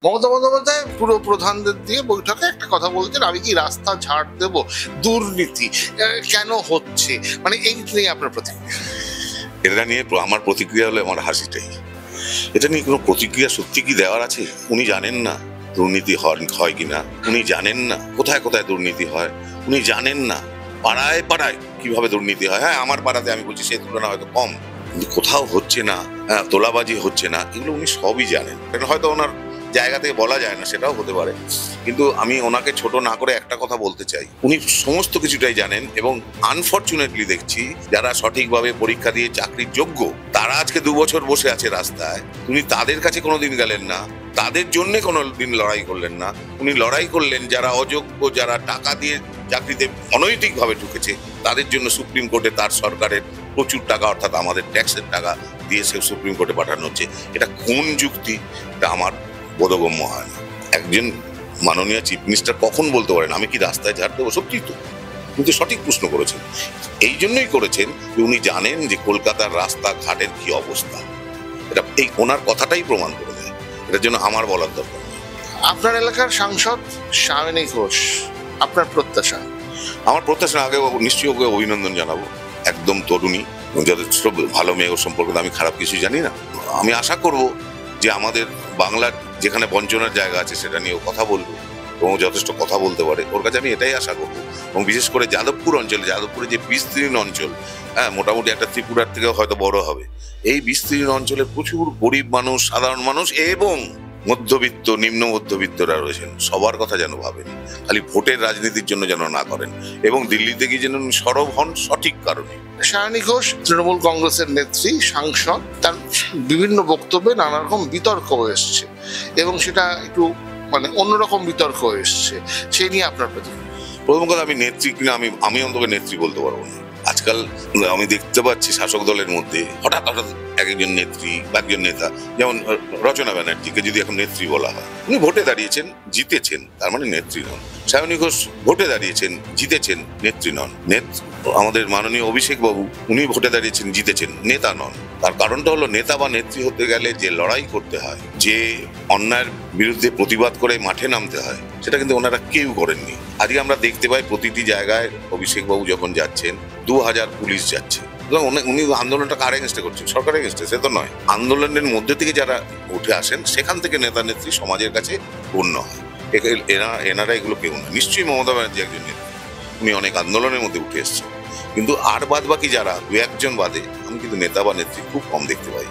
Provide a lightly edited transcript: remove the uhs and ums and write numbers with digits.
মমতা বন্দ্যোপাধ্যায় পুরো প্রধানদের দিয়ে বৈঠকে একটা কথা বলছেন, আমি কি রাস্তা ঝাড় দেব, দুর্নীতি কেন হচ্ছে, মানে এই নিয়ে আপনার প্রতিক্রিয়া? এটা নিয়ে আমার প্রতিক্রিয়া হলো আমার হাসিটাই। এটা নিয়ে কোনো প্রতিক্রিয়া সত্যি কি দেওয়ার আছে? উনি জানেন না দুর্নীতি হয় কিনা, উনি জানেন না কোথায় কোথায় দুর্নীতি হয়, উনি জানেন না পাড়ায় পাড়ায় কিভাবে দুর্নীতি হয়। হ্যাঁ, আমার পাড়াতে আমি বলছি সেই তুলনা হয়তো কম, কিন্তু কোথাও হচ্ছে না, তোলাবাজি হচ্ছে না, এগুলো উনি সবই জানেন। হয়তো ওনার জায়গা থেকে বলা যায় না, সেটাও হতে পারে, কিন্তু আমি ওনাকে ছোট না করে একটা কথা বলতে চাই, উনি সমস্ত কিছুটাই জানেন। এবং আনফরচুনেটলি দেখছি যারা সঠিকভাবে পরীক্ষা দিয়ে চাকরির যোগ্য, তারা আজকে 2 বছর বসে আছে রাস্তায়। উনি তাদের কাছে কোনোদিন গেলেন না, তাদের জন্য কোনোদিন লড়াই করলেন না। উনি লড়াই করলেন যারা অযোগ্য, যারা টাকা দিয়ে চাকরিতে অনৈতিকভাবে ঢুকেছে, তাদের জন্য সুপ্রিম কোর্টে তার সরকারের প্রচুর টাকা, অর্থাৎ আমাদের ট্যাক্সের টাকা দিয়ে সে সুপ্রিম কোর্টে পাঠানো হচ্ছে। এটা কোন যুক্তি? এটা আমার বোধগম্য হয় না। একজন মাননীয় চিফ মিনিস্টার কখন বলতে পারেন আমি কি রাস্তায় ঝাড় দেবো? সত্যি তো, কিন্তু সঠিক প্রশ্ন করেছেন। এই জন্যই করেছেন যে উনি জানেন যে কলকাতার রাস্তাঘাটের কি অবস্থা। এটা এই ওনার কথাটাই প্রমাণ করে দেয়। এটার জন্য আমার বলার দরকার নেই। আপনার এলাকার সাংসদ সায়নী ঘোষ, আপনার প্রত্যাশা? আমার প্রত্যাশা, আগে নিশ্চয়ই ওকে অভিনন্দন জানাবো। একদম তরুণী, যথেষ্ট ভালো মেয়ে, ওর সম্পর্কে আমি খারাপ কিছু জানি না। আমি আশা করব যে আমাদের বাংলার যেখানে বঞ্চনার জায়গা আছে সেটা নিয়েও কথা বলবো, এবং যথেষ্ট কথা বলতে পারে, ওর কাছে আমি এটাই আশা করবো। এবং বিশেষ করে যাদবপুর অঞ্চলে, যাদবপুরে যে বিস্তীর্ণ অঞ্চল, হ্যাঁ, মোটামুটি একটা ত্রিপুরার থেকেও হয়তো বড় হবে, এই বিস্তীর্ণ অঞ্চলে প্রচুর গরিব মানুষ, সাধারণ মানুষ এবং মধ্যবিত্ত, নিম্ন মধ্যবিত্তরা রয়েছেন, সবার কথা যেন ভাবেন, খালি ভোটের রাজনীতির জন্য যেন না করেন, এবং দিল্লিতে গিয়ে যেন সরব হন সঠিক কারণে। সায়নী ঘোষ তৃণমূল কংগ্রেসের নেত্রী, সাংসদ, তার বিভিন্ন বক্তব্যে নানা রকম বিতর্ক এসছে, এবং সেটা একটু মানে অন্যরকম বিতর্ক এসছে, সেই নিয়ে আপনার প্রতিক্রিয়া? প্রথম কথা, আমি নেত্রী কিনা আমি অন্তত নেত্রী বলতে পারবো না। আজকাল আমি দেখতে পাচ্ছি শাসক দলের মধ্যে হঠাৎ হঠাৎ একজন নেত্রী বা একজন নেতা, যেমন রচনা ব্যানার্জিকে যদি এখন নেত্রী বলা হয়, উনি ভোটে দাঁড়িয়েছেন, জিতেছেন, তার মানে নেত্রী নন। সায়নী ঘোষ ভোটে দাঁড়িয়েছেন, জিতেছেন, নেত্রী নন। আমাদের মাননীয় অভিষেক বাবু, উনি ভোটে দাঁড়িয়েছেন, জিতেছেন, নেতা নন। তার কারণটা হলো, নেতা বা নেত্রী হতে গেলে যে লড়াই করতে হয়, যে অন্যায়ের বিরুদ্ধে প্রতিবাদ করে মাঠে নামতে হয়, সেটা কিন্তু ওনারা কেউ করেননি। আজকে আমরা দেখতে পাই প্রতিটি জায়গায় অভিষেক বাবু যখন যাচ্ছেন, 2000 পুলিশ যাচ্ছে। উনি আন্দোলনটা কার এগেনস্টে করছেন? সরকারের এগেনস্টে? সে তো নয়। আন্দোলনের মধ্যে থেকে যারা উঠে আসেন, সেখান থেকে নেতা নেত্রী সমাজের কাছে গণ্য হয়। এনারা এগুলো কেউ না। নিশ্চয়ই মমতা ব্যানার্জি একজন নেত্রী, উনি অনেক আন্দোলনের মধ্যে উঠে এসছেন, কিন্তু আর বাদ বাকি যারা 2-1 জন বাদে আমি কিন্তু নেতা বা নেত্রী খুব কম দেখতে পাই।